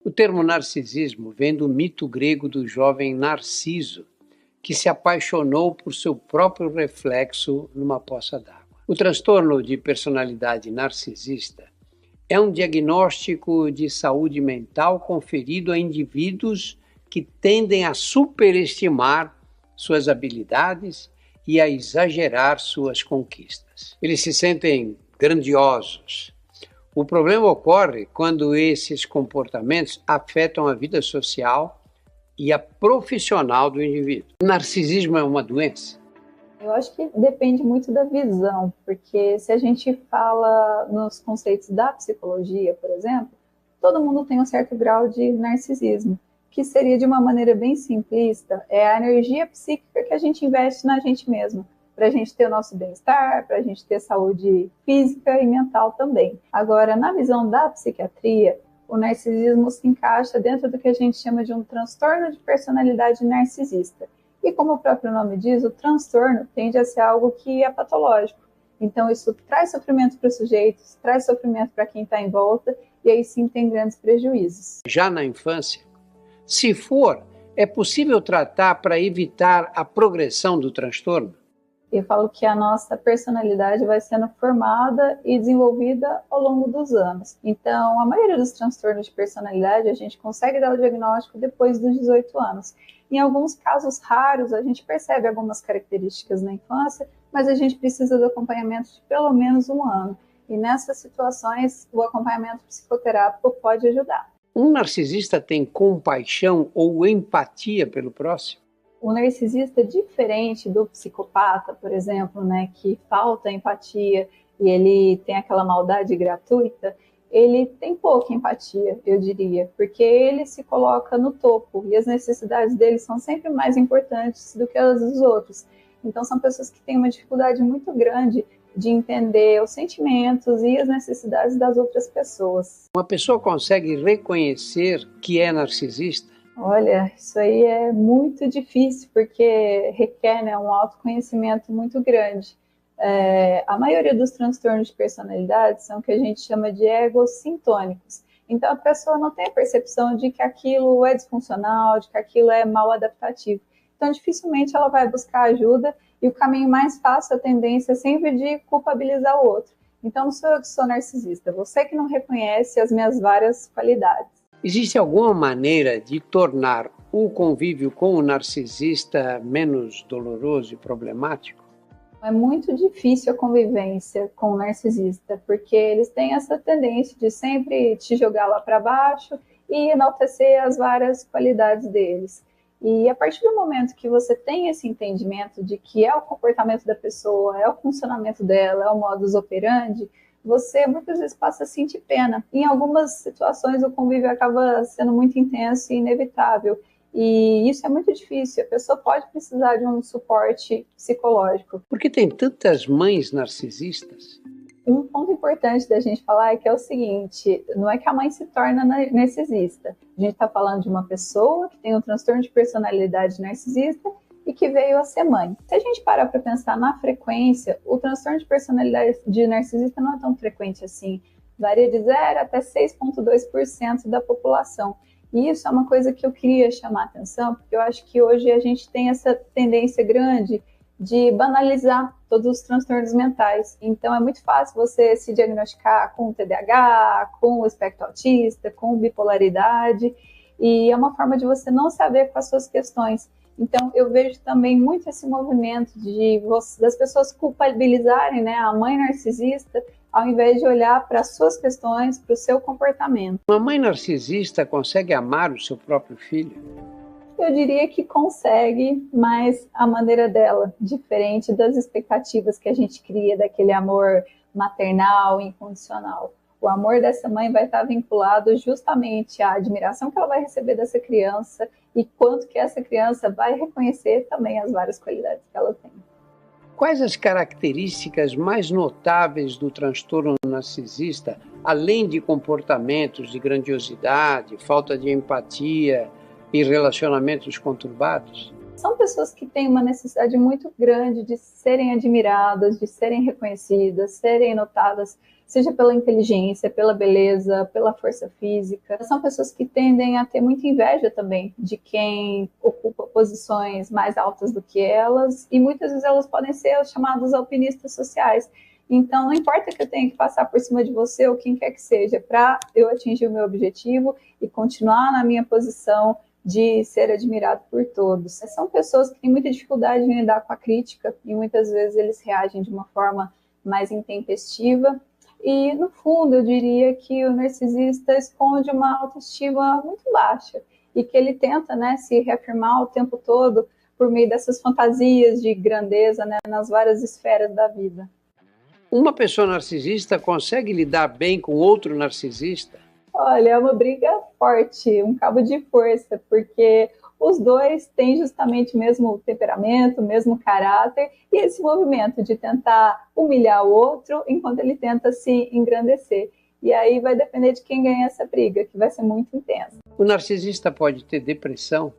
O termo narcisismo vem do mito grego do jovem Narciso, que se apaixonou por seu próprio reflexo numa poça d'água. O transtorno de personalidade narcisista é um diagnóstico de saúde mental conferido a indivíduos que tendem a superestimar suas habilidades e a exagerar suas conquistas. Eles se sentem grandiosos. O problema ocorre quando esses comportamentos afetam a vida social e a profissional do indivíduo. O narcisismo é uma doença? Eu acho que depende muito da visão, porque se a gente fala nos conceitos da psicologia, por exemplo, todo mundo tem um certo grau de narcisismo, que seria, de uma maneira bem simplista, é a energia psíquica que a gente investe na gente mesmo, para a gente ter o nosso bem-estar, para a gente ter saúde física e mental também. Agora, na visão da psiquiatria, o narcisismo se encaixa dentro do que a gente chama de um transtorno de personalidade narcisista. E como o próprio nome diz, o transtorno tende a ser algo que é patológico. Então isso traz sofrimento para os sujeitos, traz sofrimento para quem está em volta, e aí sim tem grandes prejuízos. Já na infância, se for, é possível tratar para evitar a progressão do transtorno? Eu falo que a nossa personalidade vai sendo formada e desenvolvida ao longo dos anos. Então, a maioria dos transtornos de personalidade a gente consegue dar o diagnóstico depois dos 18 anos. Em alguns casos raros, a gente percebe algumas características na infância, mas a gente precisa do acompanhamento de pelo menos 1 ano. E nessas situações, o acompanhamento psicoterápico pode ajudar. Um narcisista tem compaixão ou empatia pelo próximo? O narcisista, diferente do psicopata, por exemplo, né, que falta empatia e ele tem aquela maldade gratuita, ele tem pouca empatia, eu diria, porque ele se coloca no topo e as necessidades dele são sempre mais importantes do que as dos outros. Então são pessoas que têm uma dificuldade muito grande de entender os sentimentos e as necessidades das outras pessoas. Uma pessoa consegue reconhecer que é narcisista? Olha, isso aí é muito difícil, porque requer, né, um autoconhecimento muito grande. A maioria dos transtornos de personalidade são o que a gente chama de egossintônicos. Então, a pessoa não tem a percepção de que aquilo é disfuncional, de que aquilo é mal adaptativo. Então, dificilmente ela vai buscar ajuda, e o caminho mais fácil, a tendência é sempre de culpabilizar o outro. Então, não sou eu que sou narcisista, você que não reconhece as minhas várias qualidades. Existe alguma maneira de tornar o convívio com o narcisista menos doloroso e problemático? É muito difícil a convivência com o narcisista, porque eles têm essa tendência de sempre te jogar lá para baixo e enaltecer as várias qualidades deles. E a partir do momento que você tem esse entendimento de que é o comportamento da pessoa, é o funcionamento dela, é o modus operandi, você muitas vezes passa a sentir pena. Em algumas situações o convívio acaba sendo muito intenso e inevitável. E isso é muito difícil, a pessoa pode precisar de um suporte psicológico. Por que tem tantas mães narcisistas? Um ponto importante da gente falar é que é o seguinte, não é que a mãe se torna narcisista. A gente está falando de uma pessoa que tem um transtorno de personalidade narcisista e que veio a ser mãe. Se a gente parar para pensar na frequência, o transtorno de personalidade de narcisista não é tão frequente assim. Varia de 0 até 6,2% da população. E isso é uma coisa que eu queria chamar a atenção, porque eu acho que hoje a gente tem essa tendência grande de banalizar todos os transtornos mentais. Então é muito fácil você se diagnosticar com TDAH, com o espectro autista, com bipolaridade, e é uma forma de você não saber com as suas questões. Então eu vejo também muito esse movimento das pessoas culpabilizarem, né, a mãe narcisista, ao invés de olhar para as suas questões, para o seu comportamento. Uma mãe narcisista consegue amar o seu próprio filho? Eu diria que consegue, mas a maneira dela, diferente das expectativas que a gente cria daquele amor maternal, incondicional. O amor dessa mãe vai estar vinculado justamente à admiração que ela vai receber dessa criança e quanto que essa criança vai reconhecer também as várias qualidades que ela tem. Quais as características mais notáveis do transtorno narcisista, além de comportamentos de grandiosidade, falta de empatia e relacionamentos conturbados? São pessoas pessoas que têm uma necessidade muito grande de serem admiradas, de serem reconhecidas, serem notadas, seja pela inteligência, pela beleza, pela força física. São pessoas que tendem a ter muita inveja também de quem ocupa posições mais altas do que elas, e muitas vezes elas podem ser chamadas alpinistas sociais. Então, não importa que eu tenha que passar por cima de você ou quem quer que seja, para eu atingir o meu objetivo e continuar na minha posição de ser admirado por todos. São pessoas que têm muita dificuldade em lidar com a crítica e muitas vezes eles reagem de uma forma mais intempestiva. E, no fundo, eu diria que o narcisista esconde uma autoestima muito baixa e que ele tenta, né, se reafirmar o tempo todo por meio dessas fantasias de grandeza, né, nas várias esferas da vida. Uma pessoa narcisista consegue lidar bem com outro narcisista? Olha, é uma briga forte, um cabo de força, porque os dois têm justamente o mesmo temperamento, o mesmo caráter, e esse movimento de tentar humilhar o outro enquanto ele tenta se engrandecer. E aí vai depender de quem ganha essa briga, que vai ser muito intensa. O narcisista pode ter depressão?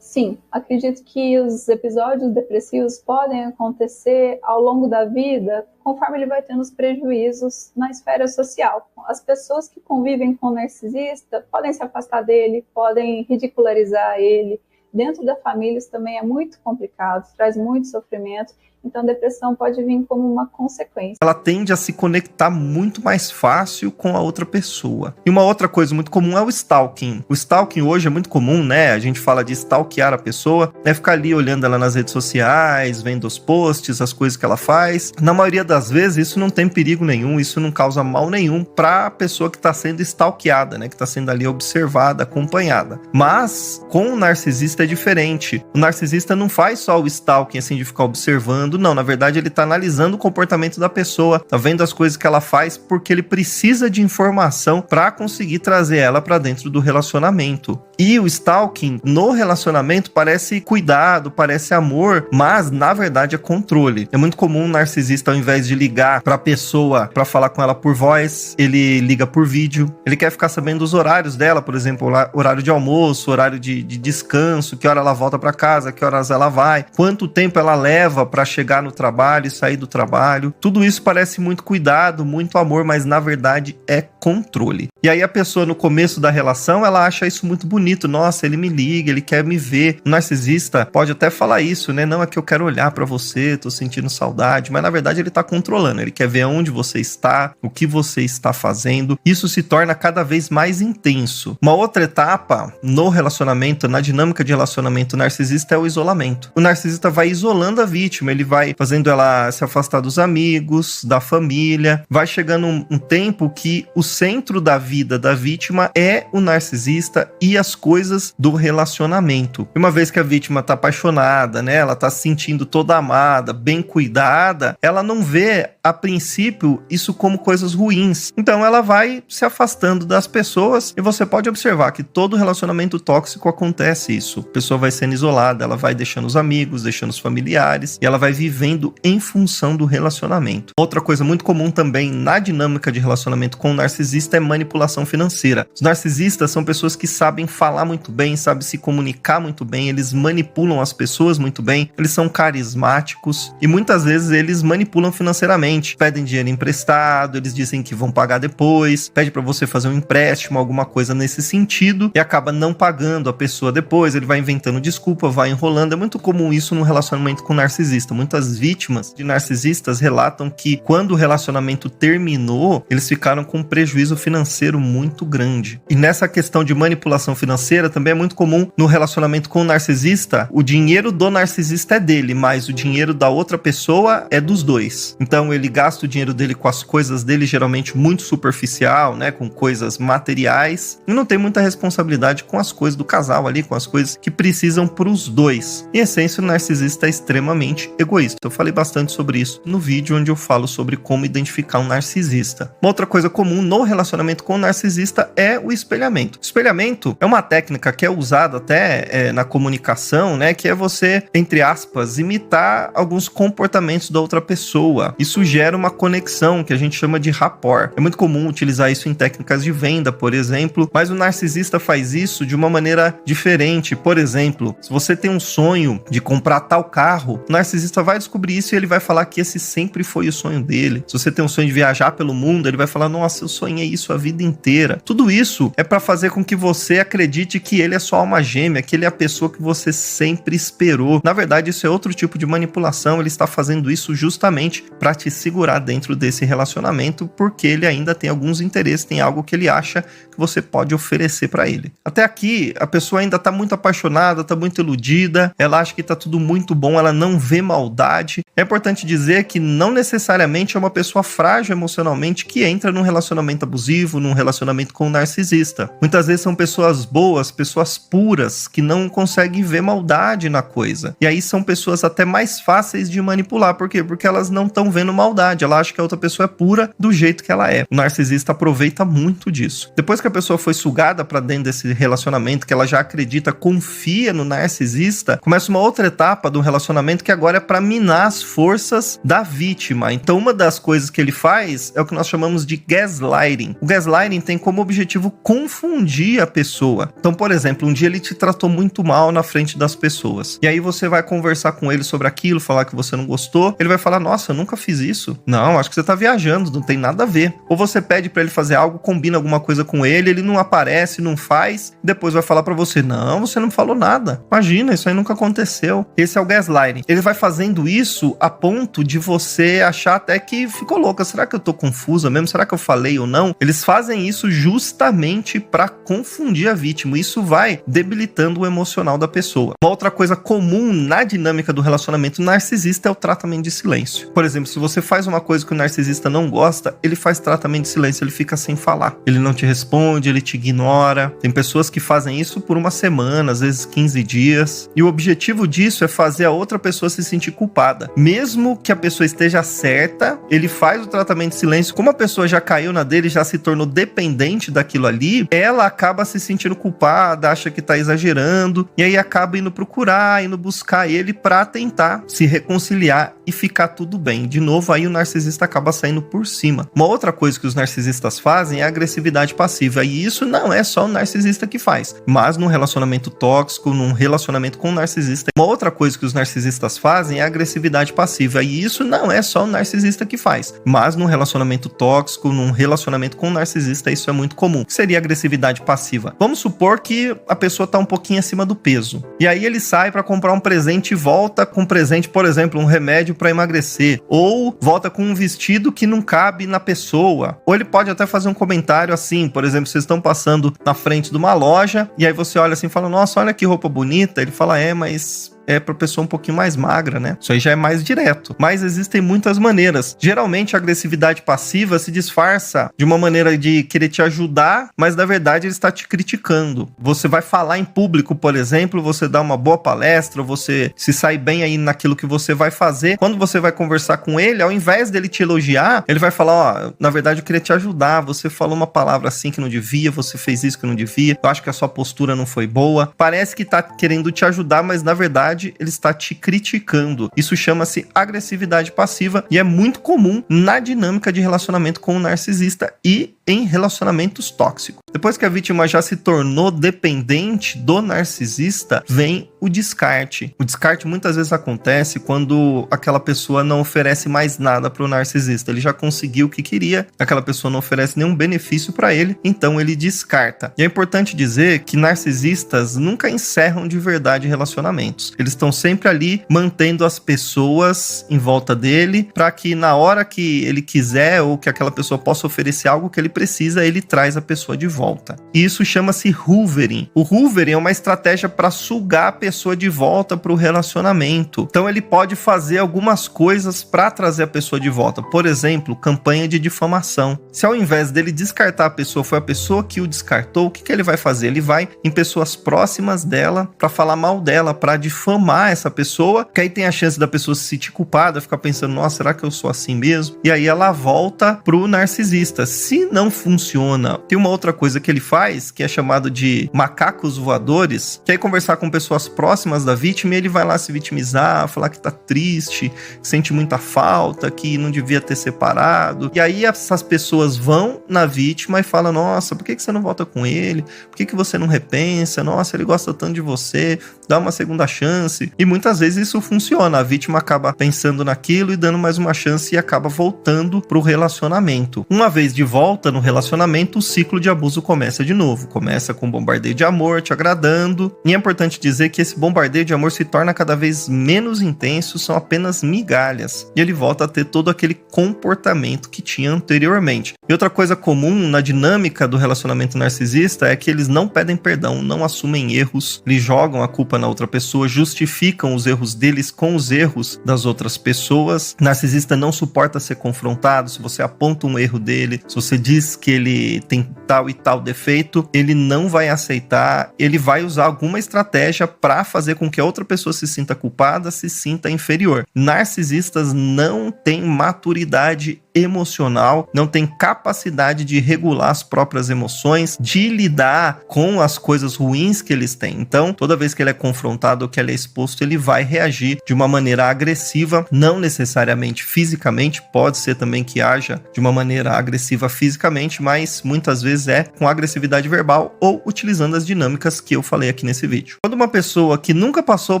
Sim, acredito que os episódios depressivos podem acontecer ao longo da vida, conforme ele vai tendo os prejuízos na esfera social. As pessoas que convivem com o narcisista podem se afastar dele, podem ridicularizar ele. Dentro da família isso também é muito complicado, traz muito sofrimento. Então, a depressão pode vir como uma consequência. Ela tende a se conectar muito mais fácil com a outra pessoa. E uma outra coisa muito comum é o stalking. O stalking hoje é muito comum, né? A gente fala de stalkear a pessoa, né? Ficar ali olhando ela nas redes sociais, vendo os posts, as coisas que ela faz. Na maioria das vezes, isso não tem perigo nenhum, isso não causa mal nenhum para a pessoa que está sendo stalkeada, né? Que está sendo ali observada, acompanhada. Mas, com o narcisista é diferente. O narcisista não faz só o stalking, assim, de ficar observando. Não, na verdade ele tá analisando o comportamento da pessoa, tá vendo as coisas que ela faz, porque ele precisa de informação para conseguir trazer ela para dentro do relacionamento. E o stalking no relacionamento parece cuidado, parece amor, mas na verdade é controle. É muito comum um narcisista, ao invés de ligar pra pessoa para falar com ela por voz, ele liga por vídeo. Ele quer ficar sabendo os horários dela, por exemplo, horário de almoço, horário de descanso, que hora ela volta para casa, que horas ela vai, quanto tempo ela leva para chegar no trabalho e sair do trabalho. Tudo isso parece muito cuidado, muito amor, mas na verdade é controle. E aí a pessoa no começo da relação, ela acha isso muito bonito. Nossa, ele me liga, ele quer me ver. O narcisista pode até falar isso, né? Não, é que eu quero olhar pra você, tô sentindo saudade. Mas na verdade ele tá controlando. Ele quer ver onde você está, o que você está fazendo. Isso se torna cada vez mais intenso. Uma outra etapa no relacionamento, na dinâmica de relacionamento narcisista, é o isolamento. O narcisista vai isolando a vítima, ele vai fazendo ela se afastar dos amigos, da família. Vai chegando um tempo que o centro da vida da vítima é o narcisista e as coisas do relacionamento. E uma vez que a vítima tá apaixonada, né, ela tá se sentindo toda amada, bem cuidada, ela não vê, a princípio, isso como coisas ruins. Então ela vai se afastando das pessoas e você pode observar que todo relacionamento tóxico acontece isso. A pessoa vai sendo isolada, ela vai deixando os amigos, deixando os familiares e ela vai vivendo em função do relacionamento. Outra coisa muito comum também na dinâmica de relacionamento com o narcisista é manipulação financeira. Os narcisistas são pessoas que sabem falar muito bem, sabem se comunicar muito bem, eles manipulam as pessoas muito bem, eles são carismáticos e muitas vezes eles manipulam financeiramente. Pedem dinheiro emprestado, eles dizem que vão pagar depois, pede para você fazer um empréstimo, alguma coisa nesse sentido e acaba não pagando a pessoa depois, ele vai inventando desculpa, vai enrolando. É muito comum isso no relacionamento com narcisista. Muitas vítimas de narcisistas relatam que quando o relacionamento terminou, eles ficaram com um prejuízo financeiro muito grande. E nessa questão de manipulação financeira também é muito comum no relacionamento com o narcisista, o dinheiro do narcisista é dele, mas o dinheiro da outra pessoa é dos dois. Então ele gasta o dinheiro dele com as coisas dele, geralmente muito superficial, né, com coisas materiais, e não tem muita responsabilidade com as coisas do casal ali, com as coisas que precisam pros dois. Em essência, o narcisista é extremamente egoísta. Eu falei bastante sobre isso no vídeo onde eu falo sobre como identificar um narcisista. Uma outra coisa comum no relacionamento com o narcisista é o espelhamento. O espelhamento é uma uma técnica que é usada até na comunicação, né, que é você, entre aspas, imitar alguns comportamentos da outra pessoa. Isso gera uma conexão que a gente chama de rapport. É muito comum utilizar isso em técnicas de venda, por exemplo, mas o narcisista faz isso de uma maneira diferente. Por exemplo, se você tem um sonho de comprar tal carro, o narcisista vai descobrir isso e ele vai falar que esse sempre foi o sonho dele. Se você tem um sonho de viajar pelo mundo, ele vai falar, nossa, eu sonhei isso a vida inteira. Tudo isso é para fazer com que você acredite que ele é sua alma gêmea, que ele é a pessoa que você sempre esperou. Na verdade, isso é outro tipo de manipulação. Ele está fazendo isso justamente para te segurar dentro desse relacionamento, porque ele ainda tem alguns interesses, tem algo que ele acha que você pode oferecer para ele. Até aqui, a pessoa ainda está muito apaixonada, está muito iludida, ela acha que está tudo muito bom, ela não vê maldade. É importante dizer que não necessariamente é uma pessoa frágil emocionalmente que entra num relacionamento abusivo, num relacionamento com um narcisista. Muitas vezes são pessoas boas, pessoas puras, que não conseguem ver maldade na coisa. E aí são pessoas até mais fáceis de manipular. Por quê? Porque elas não estão vendo maldade, ela acha que a outra pessoa é pura do jeito que ela é. O narcisista aproveita muito disso. Depois que a pessoa foi sugada para dentro desse relacionamento, que ela já acredita, confia no narcisista, começa uma outra etapa do relacionamento que agora é para minar as forças da vítima. Então uma das coisas que ele faz é o que nós chamamos de gaslighting. O gaslighting tem como objetivo confundir a pessoa. Então, por exemplo, um dia ele te tratou muito mal na frente das pessoas. E aí você vai conversar com ele sobre aquilo, falar que você não gostou. Ele vai falar, nossa, eu nunca fiz isso. Não, acho que você tá viajando, não tem nada a ver. Ou você pede pra ele fazer algo, combina alguma coisa com ele não aparece, não faz, depois vai falar pra você, não, você não falou nada. Imagina, isso aí nunca aconteceu. Esse é o gaslighting. Ele vai fazendo isso a ponto de você achar até que ficou louca. Será que eu tô confusa mesmo? Será que eu falei ou não? Eles fazem isso justamente pra confundir a vítima. Isso vai debilitando o emocional da pessoa. Uma outra coisa comum na dinâmica do relacionamento narcisista é o tratamento de silêncio. Por exemplo, se você faz uma coisa que o narcisista não gosta, ele faz tratamento de silêncio, ele fica sem falar. Ele não te responde, ele te ignora. Tem pessoas que fazem isso por uma semana, às vezes 15 dias. E o objetivo disso é fazer a outra pessoa se sentir culpada. Mesmo que a pessoa esteja certa, ele faz o tratamento de silêncio. Como a pessoa já caiu na dele, já se tornou dependente daquilo ali, ela acaba se sentindo culpada, acha que tá exagerando, e aí acaba indo procurar, indo buscar ele pra tentar se reconciliar e ficar tudo bem. De novo, aí o narcisista acaba saindo por cima. Uma outra coisa que os narcisistas fazem é a agressividade passiva. E isso não é só o narcisista que faz. Mas num relacionamento tóxico, num relacionamento com um narcisista, uma outra coisa que os narcisistas fazem é a agressividade passiva. E isso não é só o narcisista que faz. Mas num relacionamento tóxico, num relacionamento com um narcisista, isso é muito comum. O que seria agressividade passiva? Vamos supor que a pessoa tá um pouquinho acima do peso. E aí ele sai para comprar um presente e volta com um presente, por exemplo, um remédio para emagrecer. Ou volta com um vestido que não cabe na pessoa. Ou ele pode até fazer um comentário assim, por exemplo, vocês estão passando na frente de uma loja e aí você olha assim e fala, nossa, olha que roupa bonita. Ele fala, mas é pra pessoa um pouquinho mais magra, né? Isso aí já é mais direto. Mas existem muitas maneiras. Geralmente a agressividade passiva se disfarça de uma maneira de querer te ajudar, mas na verdade ele está te criticando. Você vai falar em público, por exemplo, você dá uma boa palestra, você se sai bem aí naquilo que você vai fazer. Quando você vai conversar com ele, ao invés dele te elogiar, ele vai falar, ó, na verdade eu queria te ajudar, você falou uma palavra assim que não devia, você fez isso que não devia, eu acho que a sua postura não foi boa. Parece que tá querendo te ajudar, mas na verdade ele está te criticando. Isso chama-se agressividade passiva e é muito comum na dinâmica de relacionamento com o narcisista e em relacionamentos tóxicos. Depois que a vítima já se tornou dependente do narcisista, vem o descarte. O descarte muitas vezes acontece quando aquela pessoa não oferece mais nada para o narcisista. Ele já conseguiu o que queria, aquela pessoa não oferece nenhum benefício para ele, então ele descarta. E é importante dizer que narcisistas nunca encerram de verdade relacionamentos. Eles estão sempre ali mantendo as pessoas em volta dele para que na hora que ele quiser ou que aquela pessoa possa oferecer algo que ele precisa, ele traz a pessoa de volta. E isso chama-se hoovering. O hoovering é uma estratégia para sugar a pessoa de volta para o relacionamento. Então ele pode fazer algumas coisas para trazer a pessoa de volta. Por exemplo, campanha de difamação. Se ao invés dele descartar a pessoa, foi a pessoa que o descartou, o que ele vai fazer? Ele vai em pessoas próximas dela para falar mal dela, para difamar difamar essa pessoa, que aí tem a chance da pessoa se sentir culpada, ficar pensando, nossa, será que eu sou assim mesmo? E aí ela volta pro narcisista. Se não funciona, tem uma outra coisa que ele faz, que é chamado de macacos voadores, que é conversar com pessoas próximas da vítima e ele vai lá se vitimizar, falar que tá triste, sente muita falta, que não devia ter separado. E aí essas pessoas vão na vítima e falam, nossa, por que você não volta com ele? Por que você não repensa? Nossa, ele gosta tanto de você, dá uma segunda chance. E muitas vezes isso funciona, a vítima acaba pensando naquilo e dando mais uma chance e acaba voltando pro relacionamento. Uma vez de volta no relacionamento, o ciclo de abuso começa de novo. Começa com bombardeio de amor, te agradando. E é importante dizer que esse bombardeio de amor se torna cada vez menos intenso, são apenas migalhas. E ele volta a ter todo aquele comportamento que tinha anteriormente. E outra coisa comum na dinâmica do relacionamento narcisista é que eles não pedem perdão, não assumem erros, eles jogam a culpa na outra pessoa, justificam os erros deles com os erros das outras pessoas. O narcisista não suporta ser confrontado. Se você aponta um erro dele, se você diz que ele tem tal e tal defeito, ele não vai aceitar, ele vai usar alguma estratégia para fazer com que a outra pessoa se sinta culpada, se sinta inferior. Narcisistas não têm maturidade emocional, não tem capacidade de regular as próprias emoções, de lidar com as coisas ruins que eles têm. Então, toda vez que ele é confrontado ou que ele é exposto, ele vai reagir de uma maneira agressiva, não necessariamente fisicamente, pode ser também que haja de uma maneira agressiva fisicamente, mas muitas vezes é com agressividade verbal ou utilizando as dinâmicas que eu falei aqui nesse vídeo. Quando uma pessoa que nunca passou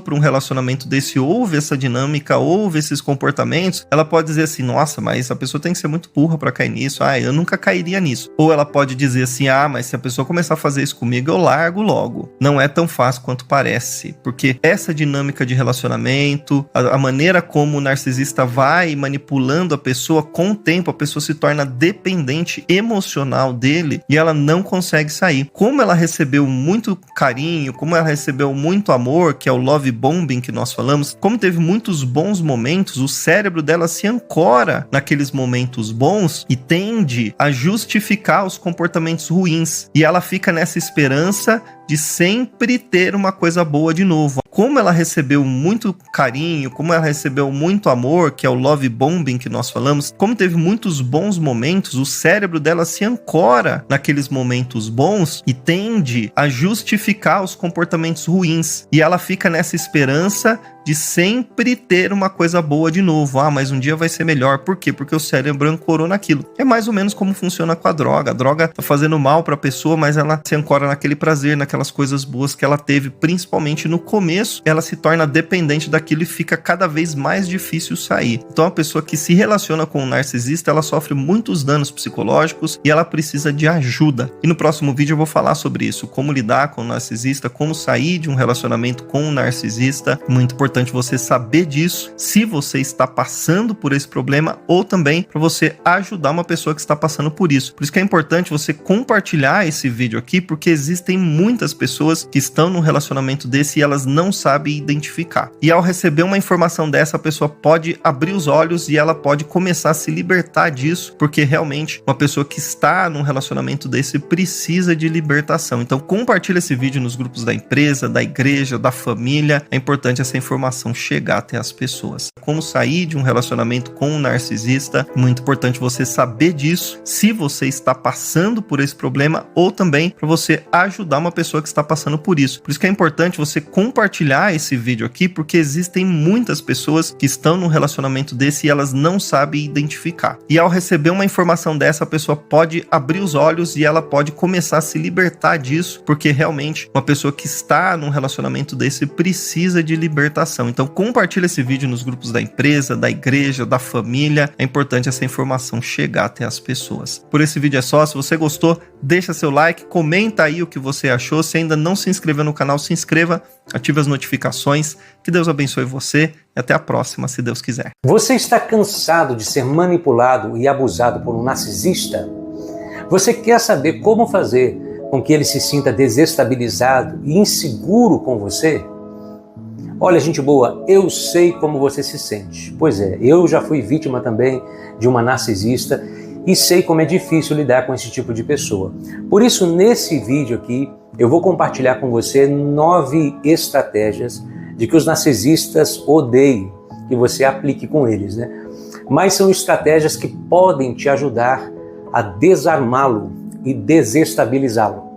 por um relacionamento desse ouve essa dinâmica, ouve esses comportamentos, ela pode dizer assim, nossa, mas a pessoa tem que ser muito burra pra cair nisso, eu nunca cairia nisso. Ou ela pode dizer assim, mas se a pessoa começar a fazer isso comigo, eu largo logo. Não é tão fácil quanto parece, porque essa dinâmica de relacionamento, a maneira como o narcisista vai manipulando a pessoa, com o tempo a pessoa se torna dependente emocional dele e ela não consegue sair. Como ela recebeu muito carinho, como ela recebeu muito amor, que é o love bombing que nós falamos, como teve muitos bons momentos, o cérebro dela se ancora naqueles momentos bons e tende a justificar os comportamentos ruins. E ela fica nessa esperança de sempre ter uma coisa boa de novo. Como ela recebeu muito carinho, como ela recebeu muito amor, que é o love bombing que nós falamos, como teve muitos bons momentos, o cérebro dela se ancora naqueles momentos bons e tende a justificar os comportamentos ruins. E ela fica nessa esperança de sempre ter uma coisa boa de novo. Mas um dia vai ser melhor. Por quê? Porque o cérebro ancorou naquilo. É mais ou menos como funciona com a droga. A droga tá fazendo mal para a pessoa, mas ela se ancora naquele prazer, naquelas coisas boas que ela teve, principalmente no começo. Ela se torna dependente daquilo e fica cada vez mais difícil sair. Então a pessoa que se relaciona com um narcisista, ela sofre muitos danos psicológicos e ela precisa de ajuda. E no próximo vídeo eu vou falar sobre isso, como lidar com o narcisista, como sair de um relacionamento com um narcisista. Muito importante você saber disso, se você está passando por esse problema ou também para você ajudar uma pessoa que está passando por isso. Por isso que é importante você compartilhar esse vídeo aqui, porque existem muitas pessoas que estão num relacionamento desse e elas não sabem identificar. E ao receber uma informação dessa, a pessoa pode abrir os olhos e ela pode começar a se libertar disso, porque realmente uma pessoa que está num relacionamento desse precisa de libertação. Então compartilha esse vídeo nos grupos da empresa, da igreja, da família. É importante essa informação chegar até as pessoas. Como sair de um relacionamento com um narcisista, muito importante você saber disso, se você está passando por esse problema ou também para você ajudar uma pessoa que está passando por isso. Por isso que é importante você compartilhar esse vídeo aqui, porque existem muitas pessoas que estão num relacionamento desse e elas não sabem identificar. E ao receber uma informação dessa, a pessoa pode abrir os olhos e ela pode começar a se libertar disso, porque realmente uma pessoa que está num relacionamento desse precisa de libertação. Então compartilha esse vídeo nos grupos da empresa, da igreja, da família. É importante essa informação chegar até as pessoas. Por esse vídeo é só. Se você gostou, deixa seu like, comenta aí o que você achou. Se ainda não se inscreveu no canal, se inscreva, ative as notificações. Que Deus abençoe você e até a próxima, se Deus quiser. Você está cansado de ser manipulado e abusado por um narcisista? Você quer saber como fazer com que ele se sinta desestabilizado e inseguro com você? Olha, gente boa, eu sei como você se sente. Pois é, eu já fui vítima também de uma narcisista e sei como é difícil lidar com esse tipo de pessoa. Por isso, nesse vídeo aqui, eu vou compartilhar com você 9 estratégias de que os narcisistas odeiem que você aplique com eles, né? Mas são estratégias que podem te ajudar a desarmá-lo e desestabilizá-lo.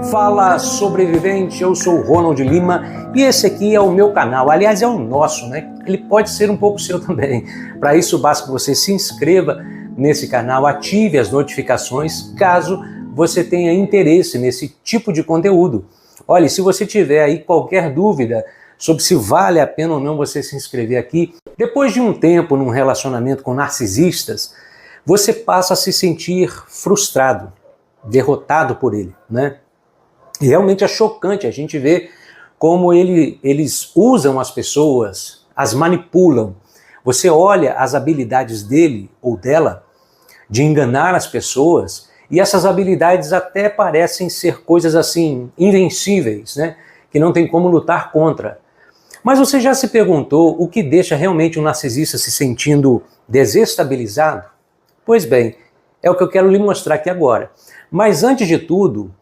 Fala, sobrevivente, eu sou o Ronald Lima e esse aqui é o meu canal, aliás é o nosso, né? Ele pode ser um pouco seu também. Para isso basta que você se inscreva nesse canal, ative as notificações caso você tenha interesse nesse tipo de conteúdo. Olha, se você tiver aí qualquer dúvida sobre se vale a pena ou não você se inscrever aqui, depois de um tempo num relacionamento com narcisistas, você passa a se sentir frustrado, derrotado por ele, né? E realmente é chocante a gente ver como eles usam as pessoas, as manipulam. Você olha as habilidades dele ou dela de enganar as pessoas e essas habilidades até parecem ser coisas assim invencíveis, né? Que não tem como lutar contra. Mas você já se perguntou o que deixa realmente um narcisista se sentindo desestabilizado? Pois bem, é o que eu quero lhe mostrar aqui agora. Mas antes de tudo,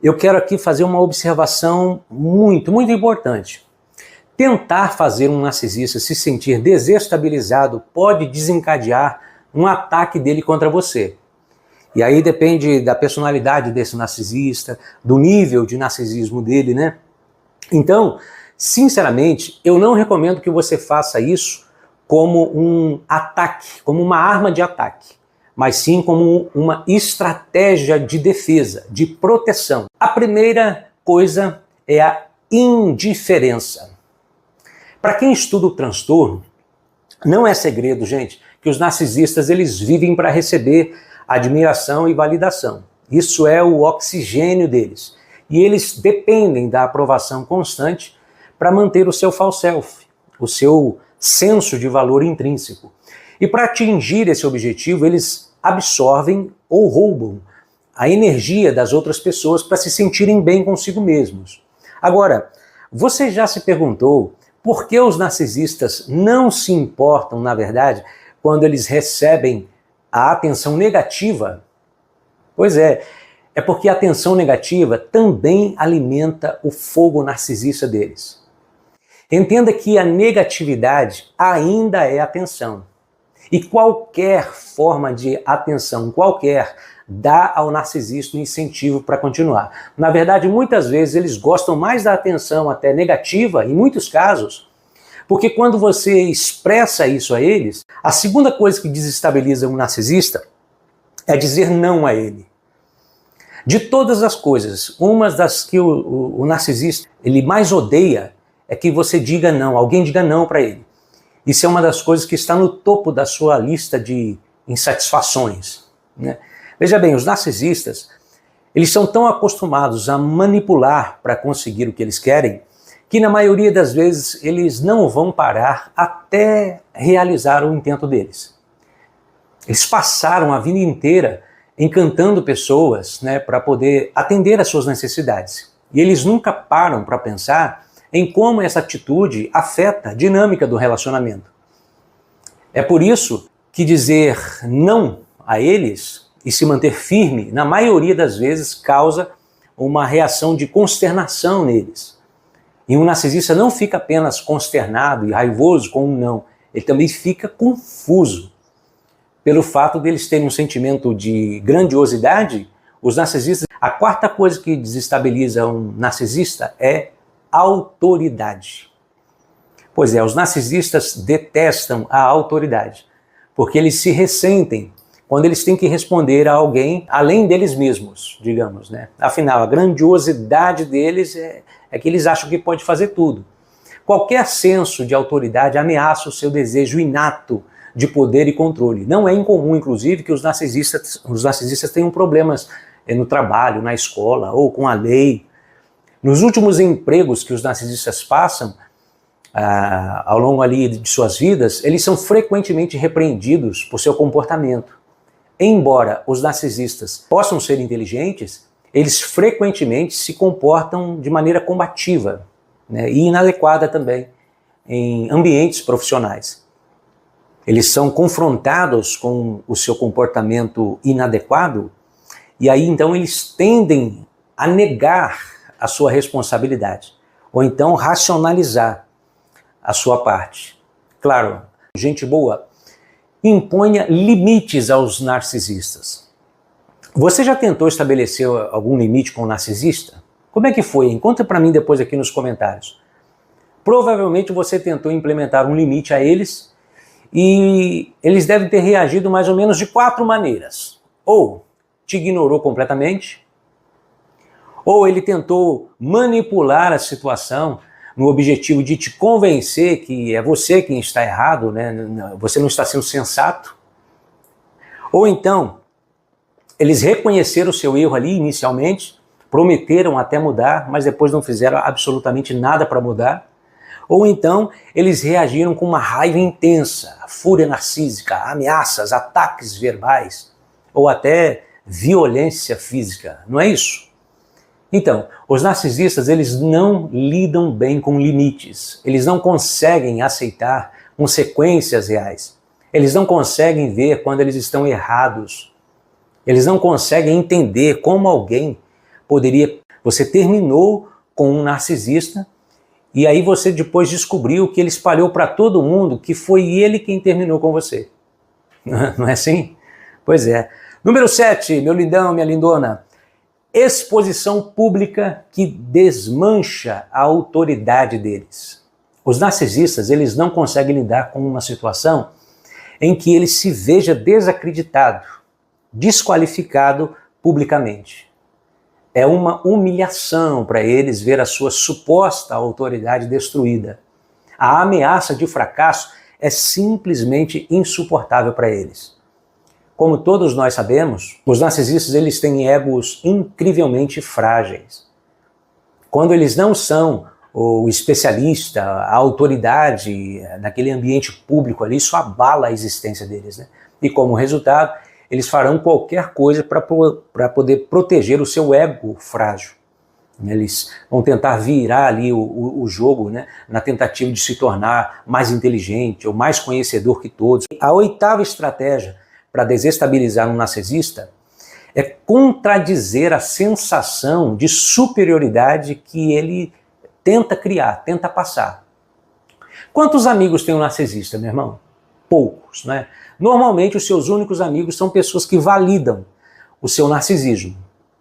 eu quero aqui fazer uma observação muito importante. Tentar fazer um narcisista se sentir desestabilizado pode desencadear um ataque dele contra você. E aí depende da personalidade desse narcisista, do nível de narcisismo dele, né? Então, sinceramente, eu não recomendo que você faça isso como um ataque, como uma arma de ataque, mas sim como uma estratégia de defesa, de proteção. A primeira coisa é a indiferença. Para quem estuda o transtorno, não é segredo, gente, que os narcisistas eles vivem para receber admiração e validação. Isso é o oxigênio deles. E eles dependem da aprovação constante para manter o seu false self, o seu senso de valor intrínseco. E para atingir esse objetivo, eles absorvem ou roubam a energia das outras pessoas para se sentirem bem consigo mesmos. Agora, você já se perguntou por que os narcisistas não se importam, na verdade, quando eles recebem a atenção negativa? Pois é porque a atenção negativa também alimenta o fogo narcisista deles. Entenda que a negatividade ainda é atenção. E qualquer forma de atenção, dá ao narcisista um incentivo para continuar. Na verdade, muitas vezes eles gostam mais da atenção até negativa, em muitos casos, porque quando você expressa isso a eles, a segunda coisa que desestabiliza um narcisista é dizer não a ele. De todas as coisas, uma das que o narcisista ele mais odeia é que você diga não, alguém diga não para ele. Isso é uma das coisas que está no topo da sua lista de insatisfações, né? Veja bem, os narcisistas, eles são tão acostumados a manipular para conseguir o que eles querem, que na maioria das vezes eles não vão parar até realizar o intento deles. Eles passaram a vida inteira encantando pessoas, né, para poder atender às suas necessidades. E eles nunca param para pensar em como essa atitude afeta a dinâmica do relacionamento. É por isso que dizer não a eles e se manter firme, na maioria das vezes, causa uma reação de consternação neles. E um narcisista não fica apenas consternado e raivoso com um não, ele também fica confuso. Pelo fato deles terem um sentimento de grandiosidade, os narcisistas, a quarta coisa que desestabiliza um narcisista é autoridade. Pois é, os narcisistas detestam a autoridade, porque eles se ressentem quando eles têm que responder a alguém além deles mesmos, digamos, né? Afinal, a grandiosidade deles é que eles acham que pode fazer tudo. Qualquer senso de autoridade ameaça o seu desejo inato de poder e controle. Não é incomum, inclusive, que os narcisistas tenham problemas no trabalho, na escola ou com a lei. Nos últimos empregos que os narcisistas passam, ao longo ali de suas vidas, eles são frequentemente repreendidos por seu comportamento. Embora os narcisistas possam ser inteligentes, eles frequentemente se comportam de maneira combativa, né, e inadequada também em ambientes profissionais. eles são confrontados com o seu comportamento inadequado, e aí então eles tendem a negar a sua responsabilidade, ou então racionalizar a sua parte. Claro, gente boa, imponha limites aos narcisistas. Você já tentou estabelecer algum limite com o narcisista? Como é que foi? Conta para mim depois aqui nos comentários. Provavelmente você tentou implementar um limite a eles e eles devem ter reagido mais ou menos de 4 maneiras. Ou te ignorou completamente, ou ele tentou manipular a situação no objetivo de te convencer que é você quem está errado, né? Você não está sendo sensato. Ou então, eles reconheceram o seu erro ali inicialmente, prometeram até mudar, mas depois não fizeram absolutamente nada para mudar. Ou então, eles reagiram com uma raiva intensa, fúria narcísica, ameaças, ataques verbais, ou até violência física, não é isso? Então, os narcisistas, eles não lidam bem com limites, eles não conseguem aceitar consequências reais, eles não conseguem ver quando eles estão errados, eles não conseguem entender como alguém poderia... Você terminou com um narcisista e aí você depois descobriu que ele espalhou para todo mundo que foi ele quem terminou com você. Não é assim? Pois é. Número 7, meu lindão, minha lindona. Exposição pública que desmancha a autoridade deles. Os narcisistas, eles não conseguem lidar com uma situação em que ele se veja desacreditado, desqualificado publicamente. É uma humilhação para eles ver a sua suposta autoridade destruída. A ameaça de fracasso é simplesmente insuportável para eles. Como todos nós sabemos, os narcisistas eles têm egos incrivelmente frágeis. Quando eles não são o especialista, a autoridade naquele ambiente público ali, isso abala a existência deles, né? E como resultado, eles farão qualquer coisa para poder proteger o seu ego frágil. Eles vão tentar virar ali o jogo, né, na tentativa de se tornar mais inteligente ou mais conhecedor que todos. A 8ª estratégia para desestabilizar um narcisista é contradizer a sensação de superioridade que ele tenta criar, tenta passar. Quantos amigos tem um narcisista, meu irmão? Poucos, né? Normalmente os seus únicos amigos são pessoas que validam o seu narcisismo.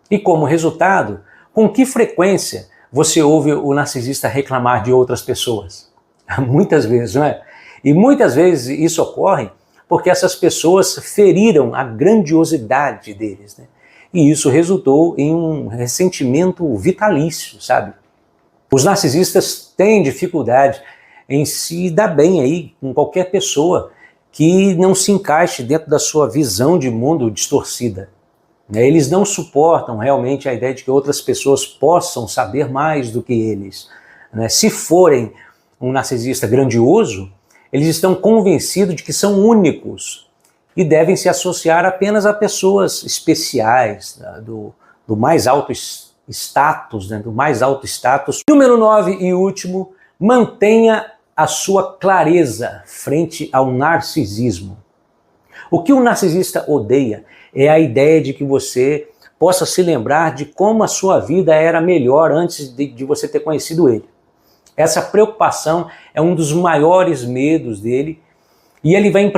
E como resultado, com que frequência você ouve o narcisista reclamar de outras pessoas? Muitas vezes, não é? E muitas vezes isso ocorre porque essas pessoas feriram a grandiosidade deles, né? E isso resultou em um ressentimento vitalício, sabe? Os narcisistas têm dificuldade em se dar bem aí com qualquer pessoa que não se encaixe dentro da sua visão de mundo distorcida. Eles não suportam realmente a ideia de que outras pessoas possam saber mais do que eles. Se forem um narcisista grandioso, eles estão convencidos de que são únicos e devem se associar apenas a pessoas especiais, do mais alto status, né, do mais alto status. Número 9 e último, mantenha a sua clareza frente ao narcisismo. O que o narcisista odeia é a ideia de que você possa se lembrar de como a sua vida era melhor antes de você ter conhecido ele. Essa preocupação é um dos maiores medos dele e ele vai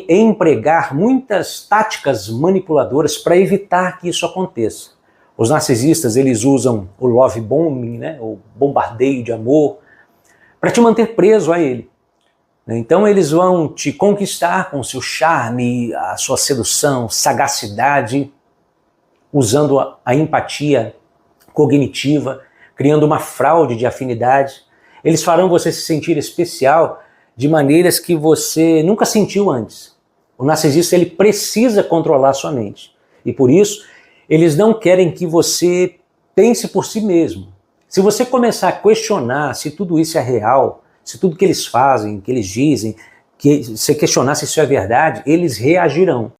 empregar muitas táticas manipuladoras para evitar que isso aconteça. Os narcisistas, eles usam o love bombing, né, o bombardeio de amor, para te manter preso a ele. Então eles vão te conquistar com seu charme, a sua sedução, sagacidade, usando a empatia cognitiva, criando uma fraude de afinidade. Eles farão você se sentir especial de maneiras que você nunca sentiu antes. O narcisista ele precisa controlar sua mente. E por isso, eles não querem que você pense por si mesmo. Se você começar a questionar se tudo isso é real, se tudo que eles fazem, que eles dizem, que você questionar se isso é verdade, eles reagirão.